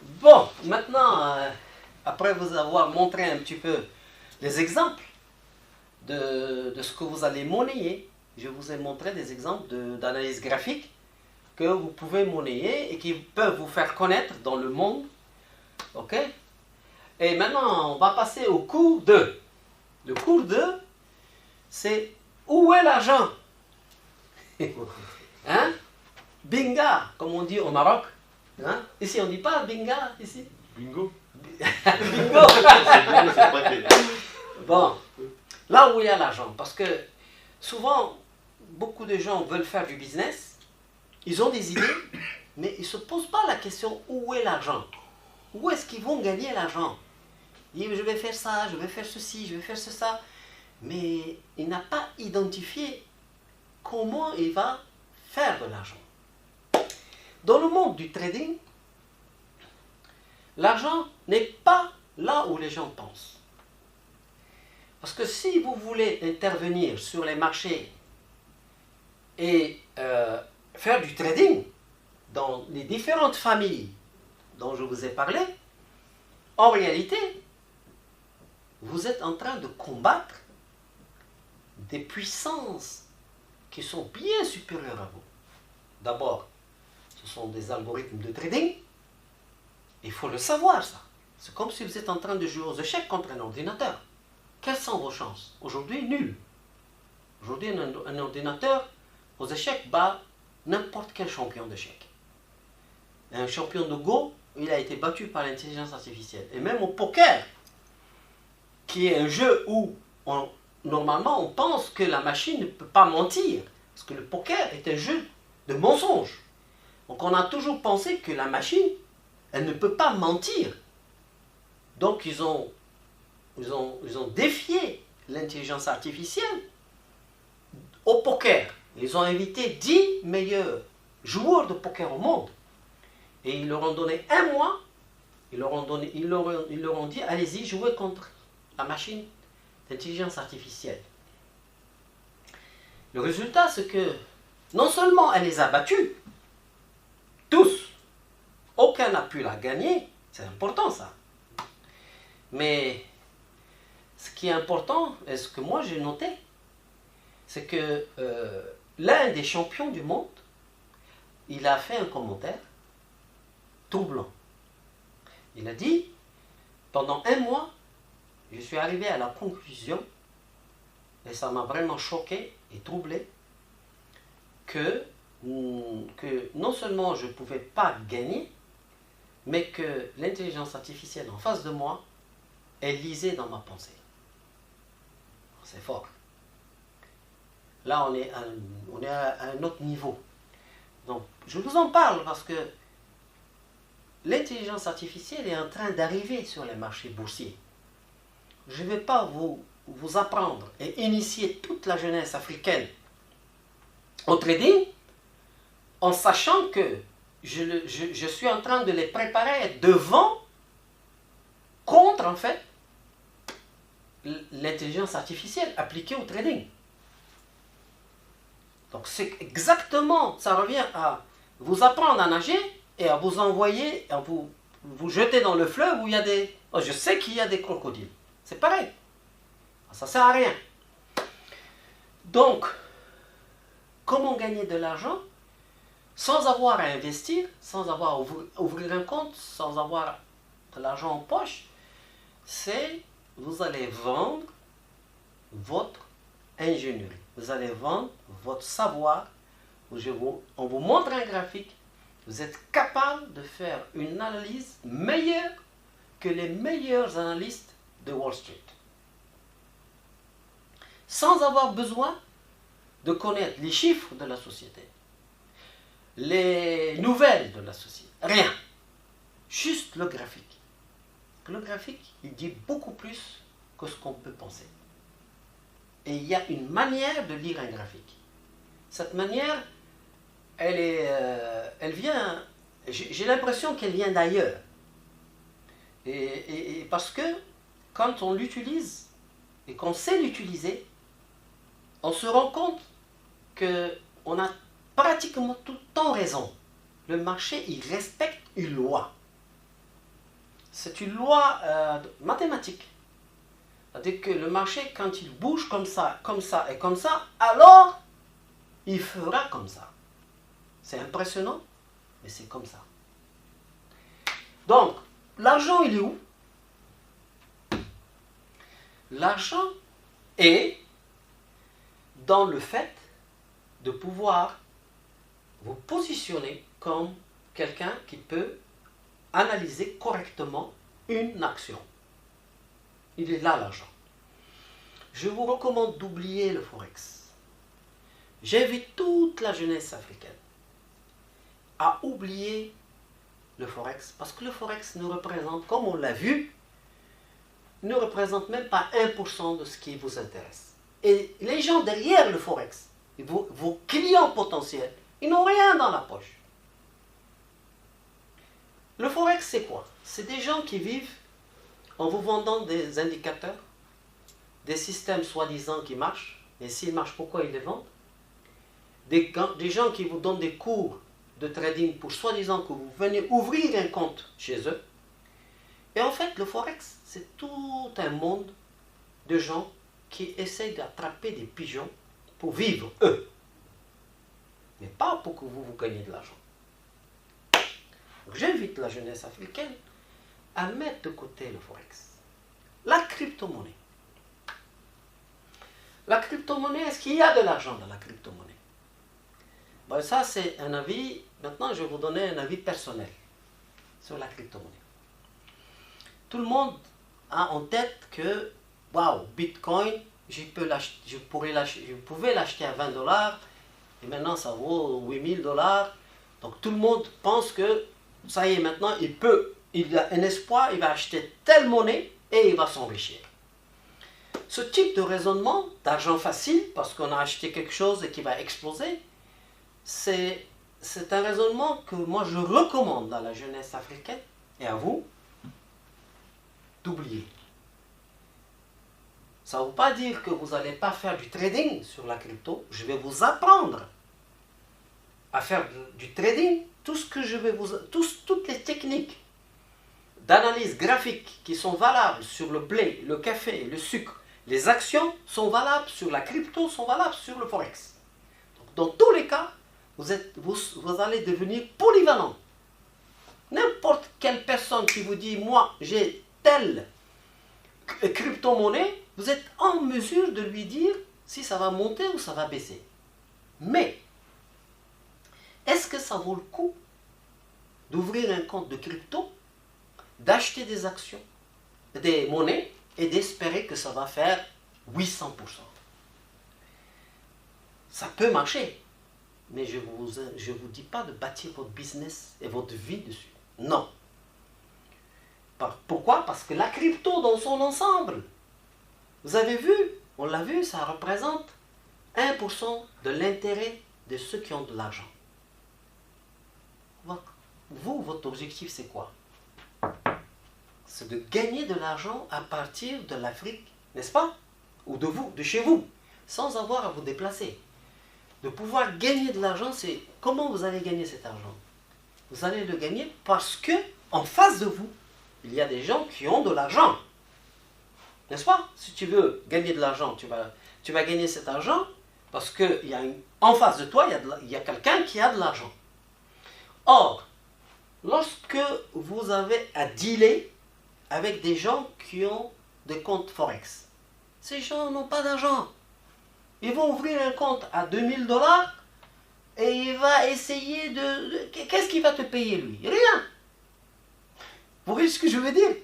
Bon, maintenant, après vous avoir montré un petit peu les exemples de ce que vous allez monnayer, je vous ai montré des exemples d'analyse graphique que vous pouvez monnayer et qui peuvent vous faire connaître dans le monde. Ok? Et maintenant, on va passer au cours 2. Le cours 2, c'est où est l'argent? Hein? Binga, comme on dit au Maroc. Hein? Ici, on ne dit pas binga, ici. Bingo. Bingo. Bon, là où il y a l'argent, parce que souvent, beaucoup de gens veulent faire du business, ils ont des idées, mais ils ne se posent pas la question où est l'argent? Où est-ce qu'ils vont gagner l'argent? Ils disent, je vais faire ça, je vais faire ceci, je vais faire ça. Mais il n'a pas identifié comment il va faire de l'argent. Dans le monde du trading, l'argent n'est pas là où les gens pensent. Parce que si vous voulez intervenir sur les marchés et faire du trading dans les différentes familles dont je vous ai parlé, en réalité, vous êtes en train de combattre des puissances qui sont bien supérieures à vous. D'abord, ce sont des algorithmes de trading. Il faut le savoir, ça. C'est comme si vous êtes en train de jouer aux échecs contre un ordinateur. Quelles sont vos chances? Aujourd'hui, nul. Aujourd'hui, un ordinateur aux échecs bat n'importe quel champion d'échecs. Un champion de Go, il a été battu par l'intelligence artificielle. Et même au poker, qui est un jeu où normalement on pense que la machine ne peut pas mentir. Parce que le poker est un jeu de mensonges. Donc on a toujours pensé que la machine, elle ne peut pas mentir. Donc ils ont défié l'intelligence artificielle au poker. Ils ont invité 10 meilleurs joueurs de poker au monde. Et ils leur ont donné un mois. Ils leur ont dit, allez-y, jouez contre la machine d'intelligence artificielle. Le résultat, c'est que non seulement elle les a battus, tous, aucun n'a pu la gagner, c'est important ça. Mais ce qui est important, et ce que moi j'ai noté, c'est que l'un des champions du monde, il a fait un commentaire troublant. Il a dit, pendant un mois, je suis arrivé à la conclusion, et ça m'a vraiment choqué et troublé, que non seulement je ne pouvais pas gagner, mais que l'intelligence artificielle en face de moi, elle lisait dans ma pensée. C'est fort. Là, on est à un autre niveau. Donc, je vous en parle parce que l'intelligence artificielle est en train d'arriver sur les marchés boursiers. Je ne vais pas vous apprendre et initier toute la jeunesse africaine au trading en sachant que je suis en train de les préparer devant, contre en fait, l'intelligence artificielle appliquée au trading. Donc c'est exactement, ça revient à vous apprendre à nager et à vous envoyer, à vous jeter dans le fleuve où il y a des... Oh, je sais qu'il y a des crocodiles. C'est pareil. Ça ne sert à rien. Donc, comment gagner de l'argent sans avoir à investir, sans avoir à ouvrir un compte, sans avoir de l'argent en poche? C'est, vous allez vendre votre ingénierie. Vous allez vendre votre savoir. On vous montre un graphique. Vous êtes capable de faire une analyse meilleure que les meilleurs analystes de Wall Street. Sans avoir besoin de connaître les chiffres de la société, les nouvelles de la société, rien. Juste le graphique. Le graphique, il dit beaucoup plus que ce qu'on peut penser. Et il y a une manière de lire un graphique. Cette manière, elle vient, j'ai l'impression qu'elle vient d'ailleurs. Et parce que quand on l'utilise et qu'on sait l'utiliser, on se rend compte qu'on a pratiquement tout le temps raison. Le marché, il respecte une loi. C'est une loi mathématique. C'est-à-dire que le marché, quand il bouge comme ça et comme ça, alors il fera comme ça. C'est impressionnant, mais c'est comme ça. Donc, l'argent, il est où? L'argent est dans le fait de pouvoir vous positionner comme quelqu'un qui peut analyser correctement une action. Il est là l'argent. Je vous recommande d'oublier le Forex. J'invite toute la jeunesse africaine à oublier le Forex parce que le Forex ne représente, comme on l'a vu, ne représente même pas 1% de ce qui vous intéresse. Et les gens derrière le Forex, vos clients potentiels, ils n'ont rien dans la poche. Le Forex, c'est quoi? C'est des gens qui vivent en vous vendant des indicateurs, des systèmes soi-disant qui marchent, et s'ils marchent, pourquoi ils les vendent? Des gens qui vous donnent des cours de trading pour soi-disant que vous venez ouvrir un compte chez eux. Et en fait, le Forex, c'est tout un monde de gens qui essayent d'attraper des pigeons pour vivre, eux. Mais pas pour que vous gagnez de l'argent. J'invite la jeunesse africaine à mettre de côté le Forex. La crypto-monnaie. La crypto-monnaie, est-ce qu'il y a de l'argent dans la crypto-monnaie? Ben ça, c'est un avis. Maintenant, je vais vous donner un avis personnel sur la crypto-monnaie. Tout le monde a en tête que, waouh, Bitcoin, je pouvais l'acheter à 20 $, et maintenant ça vaut 8000 $. Donc tout le monde pense que, ça y est, maintenant, il a un espoir, il va acheter telle monnaie et il va s'enrichir. Ce type de raisonnement, d'argent facile, parce qu'on a acheté quelque chose et qui va exploser, c'est un raisonnement que moi je recommande à la jeunesse africaine et à vous d'oublier. Ça ne veut pas dire que vous n'allez pas faire du trading sur la crypto. Je vais vous apprendre à faire du trading. Toutes les techniques d'analyse graphique qui sont valables sur le blé, le café, le sucre, les actions sont valables sur la crypto, sont valables sur le Forex. Donc, dans tous les cas, vous allez devenir polyvalent. N'importe quelle personne qui vous dit, moi j'ai telle crypto-monnaie, vous êtes en mesure de lui dire si ça va monter ou ça va baisser. Mais, est-ce que ça vaut le coup d'ouvrir un compte de crypto, d'acheter des actions, des monnaies, et d'espérer que ça va faire 800%? Ça peut marcher, mais je vous dis pas de bâtir votre business et votre vie dessus. Non. Pourquoi? Parce que la crypto dans son ensemble, vous avez vu, on l'a vu, ça représente 1% de l'intérêt de ceux qui ont de l'argent. Vous, votre objectif, c'est quoi? C'est de gagner de l'argent à partir de l'Afrique, n'est-ce pas? Ou de chez vous, sans avoir à vous déplacer. De pouvoir gagner de l'argent, c'est comment vous allez gagner cet argent? Vous allez le gagner parce que, en face de vous, il y a des gens qui ont de l'argent. N'est-ce pas? Si tu veux gagner de l'argent, tu vas gagner cet argent parce qu'en face de toi, il y a quelqu'un qui a de l'argent. Or, lorsque vous avez à dealer avec des gens qui ont des comptes Forex, ces gens n'ont pas d'argent. Ils vont ouvrir un compte à 2000 $ et il va essayer Qu'est-ce qu'il va te payer, lui? Rien. Vous voyez ce que je veux dire?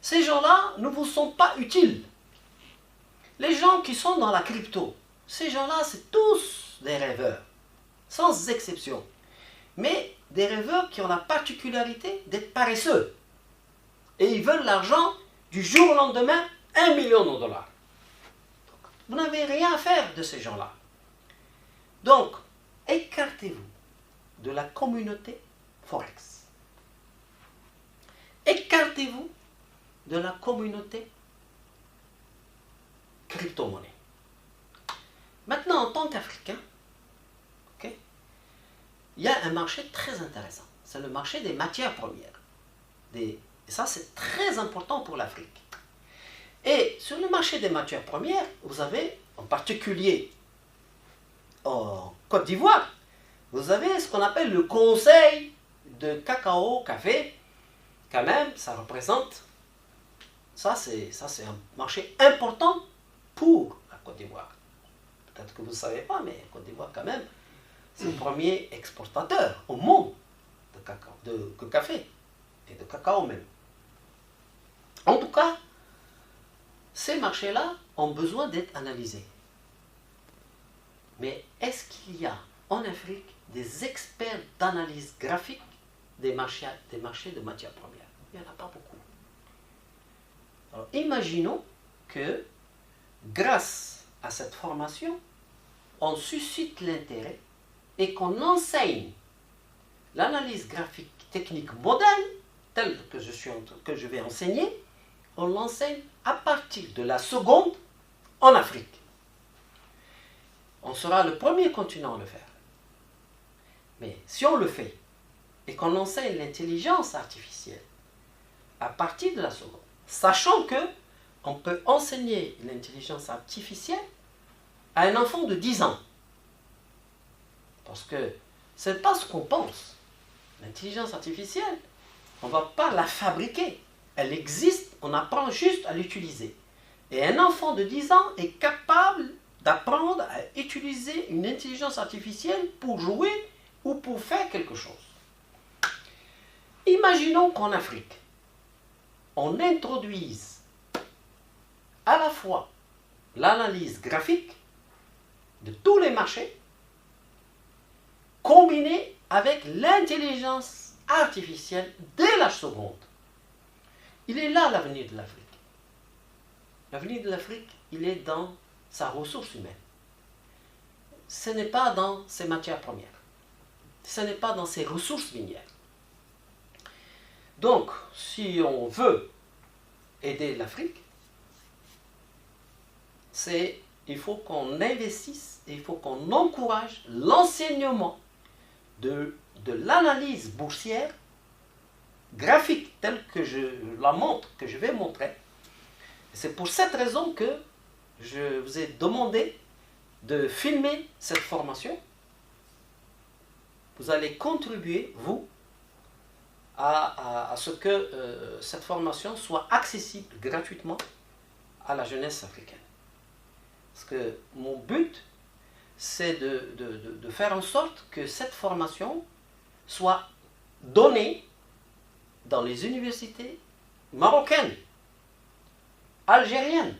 Ces gens-là ne vous sont pas utiles. Les gens qui sont dans la crypto, ces gens-là, c'est tous des rêveurs, sans exception. Mais des rêveurs qui ont la particularité d'être paresseux. Et ils veulent l'argent du jour au lendemain, 1 million de $. Vous n'avez rien à faire de ces gens-là. Donc, écartez-vous de la communauté Forex. Écartez-vous de la communauté crypto-monnaie. Maintenant, en tant qu'Africain, il y a un marché très intéressant. c'est le marché des matières premières. Et ça, c'est très important pour l'Afrique. Et sur le marché des matières premières, vous avez, en particulier en Côte d'Ivoire, vous avez ce qu'on appelle le conseil de cacao, café. Quand même, ça représente, ça c'est un marché important pour la Côte d'Ivoire. Peut-être que vous ne savez pas, mais la Côte d'Ivoire quand même, c'est le premier exportateur au monde de cacao, de café et de cacao même. En tout cas, ces marchés-là ont besoin d'être analysés. Mais est-ce qu'il y a en Afrique des experts d'analyse graphique des marchés de matières premières? Il n'y en a pas beaucoup. Alors, imaginons que grâce à cette formation, on suscite l'intérêt et qu'on enseigne l'analyse graphique technique moderne, telle que je vais enseigner, on l'enseigne à partir de la seconde en Afrique. On sera le premier continent à le faire. Mais si on le fait et qu'on enseigne l'intelligence artificielle à partir de la seconde, sachant que on peut enseigner l'intelligence artificielle à un enfant de 10 ans. Parce que ce n'est pas ce qu'on pense. L'intelligence artificielle, on ne va pas la fabriquer. Elle existe, on apprend juste à l'utiliser. Et un enfant de 10 ans est capable d'apprendre à utiliser une intelligence artificielle pour jouer ou pour faire quelque chose. Imaginons qu'en Afrique, on introduise à la fois l'analyse graphique de tous les marchés, combinée avec l'intelligence artificielle dès la seconde. Il est là l'avenir de l'Afrique. L'avenir de l'Afrique, il est dans sa ressource humaine. Ce n'est pas dans ses matières premières. Ce n'est pas dans ses ressources minières. Donc, si on veut aider l'Afrique, il faut qu'on investisse et il faut qu'on encourage l'enseignement de l'analyse boursière graphique telle que je la montre, que je vais montrer. C'est pour cette raison que je vous ai demandé de filmer cette formation. Vous allez contribuer, vous, à ce que cette formation soit accessible gratuitement à la jeunesse africaine. Parce que mon but, c'est de faire en sorte que cette formation soit donnée dans les universités marocaines, algériennes,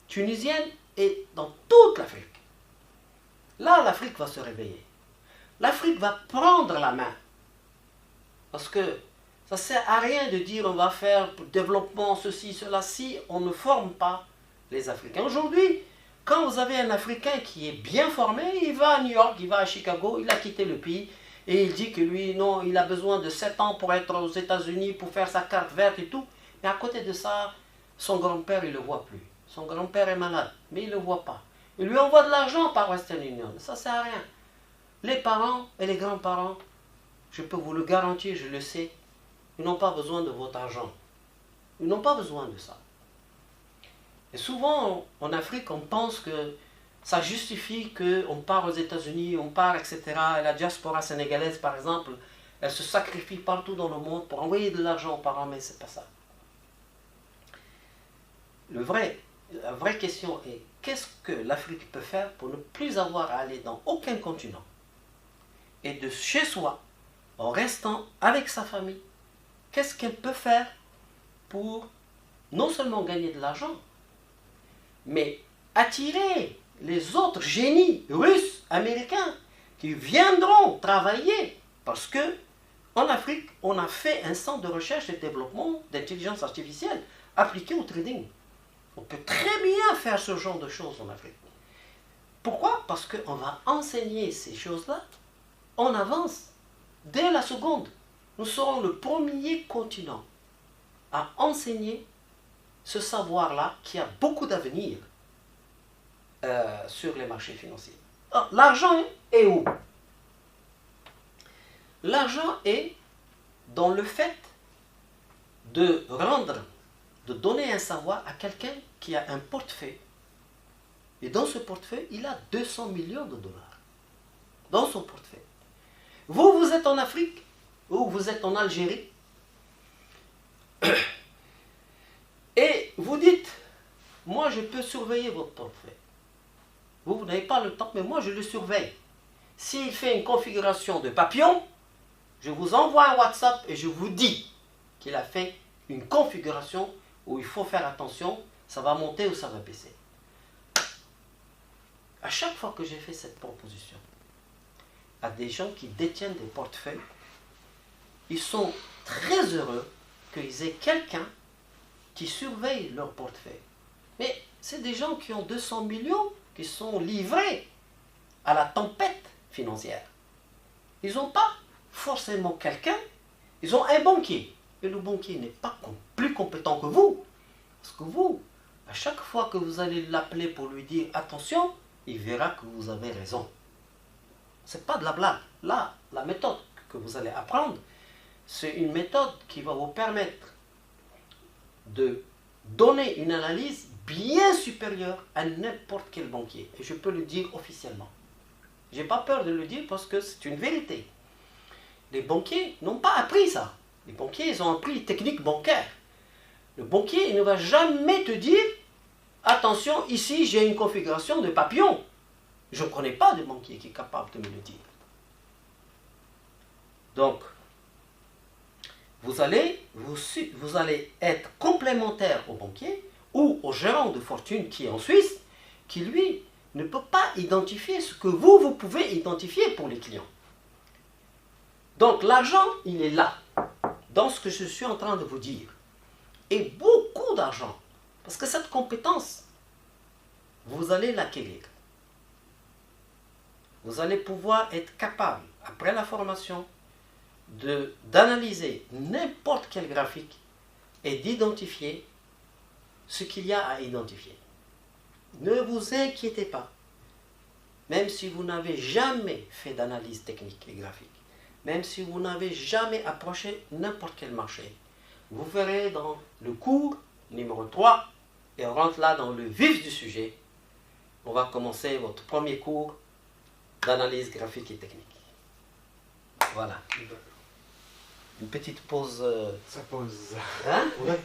tunisiennes et dans toute l'Afrique. Là, l'Afrique va se réveiller. L'Afrique va prendre la main. Parce que ça ne sert à rien de dire on va faire pour le développement ceci, cela, si on ne forme pas les Africains. Aujourd'hui, quand vous avez un Africain qui est bien formé, il va à New York, il va à Chicago, il a quitté le pays et il dit que lui, non, il a besoin de 7 ans pour être aux États-Unis, pour faire sa carte verte et tout. Mais à côté de ça, son grand-père, il ne le voit plus. Son grand-père est malade, mais il ne le voit pas. Il lui envoie de l'argent par Western Union. Ça ne sert à rien. Les parents et les grands-parents, je peux vous le garantir, je le sais, ils n'ont pas besoin de votre argent. Ils n'ont pas besoin de ça. Et souvent, en Afrique, on pense que ça justifie qu'on part aux États-Unis, on part, etc. Et la diaspora sénégalaise, par exemple, elle se sacrifie partout dans le monde pour envoyer de l'argent aux parents, mais ce n'est pas ça. La vraie question est, qu'est-ce que l'Afrique peut faire pour ne plus avoir à aller dans aucun continent et de chez soi, en restant avec sa famille, qu'est-ce qu'elle peut faire pour non seulement gagner de l'argent, mais attirer les autres génies russes, américains, qui viendront travailler. Parce que en Afrique, on a fait un centre de recherche et développement d'intelligence artificielle appliqué au trading. On peut très bien faire ce genre de choses en Afrique. Pourquoi? Parce qu'on va enseigner ces choses-là en avance. Dès la seconde, nous serons le premier continent à enseigner ce savoir-là qui a beaucoup d'avenir sur les marchés financiers. L'argent est où? L'argent est dans le fait de donner un savoir à quelqu'un qui a un portefeuille. Et dans ce portefeuille, il a 200 millions de dollars. Dans son portefeuille. Vous, vous êtes en Afrique, ou vous êtes en Algérie, et vous dites, moi je peux surveiller votre portefeuille. Vous n'avez pas le temps, mais moi je le surveille. S'il fait une configuration de papillon, je vous envoie un WhatsApp et je vous dis qu'il a fait une configuration où il faut faire attention, ça va monter ou ça va baisser. À chaque fois que j'ai fait cette proposition à des gens qui détiennent des portefeuilles, ils sont très heureux qu'ils aient quelqu'un qui surveille leur portefeuille. Mais c'est des gens qui ont 200 millions, qui sont livrés à la tempête financière. Ils n'ont pas forcément quelqu'un, ils ont un banquier. Et le banquier n'est pas plus compétent que vous. Parce que vous, à chaque fois que vous allez l'appeler pour lui dire attention, il verra que vous avez raison. Ce n'est pas de la blague. Là, la méthode que vous allez apprendre, c'est une méthode qui va vous permettre de donner une analyse bien supérieure à n'importe quel banquier. Et je peux le dire officiellement. Je n'ai pas peur de le dire parce que c'est une vérité. Les banquiers n'ont pas appris ça. Les banquiers, ils ont appris les techniques bancaires. Le banquier, il ne va jamais te dire attention, ici j'ai une configuration de papillon. Je ne connais pas de banquier qui est capable de me le dire. Donc, vous allez être complémentaire au banquier ou au gérant de fortune qui est en Suisse, qui lui ne peut pas identifier ce que vous pouvez identifier pour les clients. Donc l'argent, il est là, dans ce que je suis en train de vous dire. Et beaucoup d'argent, parce que cette compétence, vous allez l'acquérir. Vous allez pouvoir être capable, après la formation, d'analyser n'importe quel graphique et d'identifier ce qu'il y a à identifier. Ne vous inquiétez pas, même si vous n'avez jamais fait d'analyse technique et graphique, même si vous n'avez jamais approché n'importe quel marché, vous verrez dans le cours numéro 3, et on rentre là dans le vif du sujet, on va commencer votre premier cours d'analyse graphique et technique. Voilà. Une petite pause. Ça pose. Hein? Ouais.